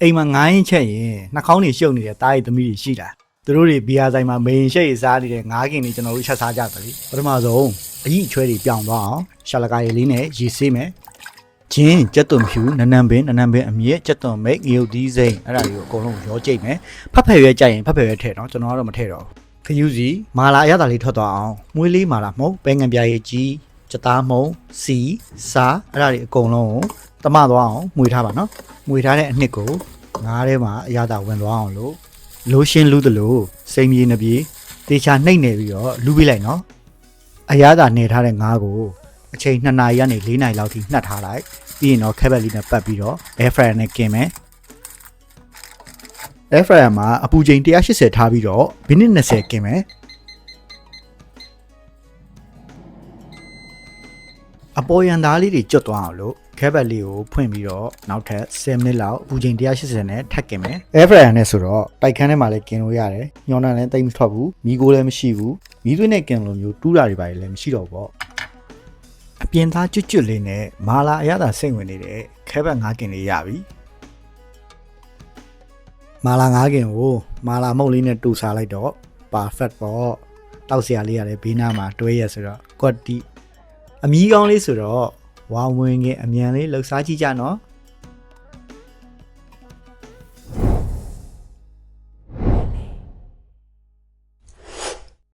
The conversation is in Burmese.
အိမ်မှာငားရင်ချက်ရင်နှာခေါင်းတွေရှုပ်နေတဲ့တားရီသမီးတွေရှိလားသူတို့တွေဘီယာဆိုင်မှာမေရင်ရှက်ရစားနေတဲ့ငားကင်တွေကျွန်တော်တို့ချက်စားကြတယ်လေပထမဆုံးအကြီးအချွဲတွေပြောင်းသွားအောင်ရှာလကာရည်လေးနဲ့ရေဆေးမယ်ချင်းကြက်သွန်ဖြူနနံပင်အမြင့်ကြက်သွန်မိတ်ငရုတ်သီးစိမ့်အဲ့ဒါတွေကိုအကုန်လုံးရောကြိတ်မယ်ဖတ်ဖယ်ရွက်ကြိုက်ရင်ဖတ်ဖယ်ရွက်ထည့်တော့ကျွန်တော်ကတော့မထည့်တော့ခရူးစီမာလာအရသာလေးထွက်သွားအောင်မွေးလေးမာလာမဟုတ်ပဲငံပြားရည်ကြီးကြသားမုံစီစားအဲ့ဒါတွေအကုန်လုံးကိုတမသွားအောင်မှွေထားပါနော်မှွေထားတဲ့အနှစ်ကိုငားထဲမှာအရသာဝင်သွားအောင်လို့လိုရှင်းလူးသလိုစိမ့်ပြေးနှပြေးတေချာနှိမ့်နေပြီးတော့လူးပေးလိုက်နော်အရသာနေထားတဲ့ငားကိုအချိန်2နာရီကနေ4နာရီလောက်ထိနှက်ထားလိုက်ပြီးရင်တော့ခက်ဘက်လေးနဲ့ပတ်ပြီးတော့ air fryer နဲ့กินမယ် air fryer မှာအပူချိန်180ထားပြီးတော့မိနစ်20กินမယ်အပေါ်ရန်သားလေးတွေကျွတ်သွားအောင်လို့ခက်ဘက်လေးကိုဖွင့်ပြီးတော့နောက်ထပ်10မိနစ်လောက်အပူချိန်180နဲ့ထပ်กินမယ် air fryer နဲ့ဆိုတော့တိုက်ခန်းထဲမှာလည်းกินလို့ရတယ်ညောင်းနှံလည်းတိတ်မထွက်ဘူးမီးကိုလည်းမရှိဘူးမီးသွေးနဲ့กินလို့မျိုးတူးတာတွေပါလည်းမရှိတော့ဘူးအပြင်သားကျွတ်လေးနဲ့မာလာအရသာစိတ်ဝင်နေတဲ့ခဲဘက်5ကင်လေးရပြီမာလာ5ကင်ကိုမာလာမုတ်လေးနဲ့တူစားလိုက်တော့ perfect ပေါ့တောက်စရာလေးရတယ်ဘေးနားမှာတွဲရဆိုတော့ကွက်တီအမီးကောင်းလေးဆိုတော့ဝါဝင်ငယ်အမြန်လေးလှုပ်ရှားကြည့်ကြနော်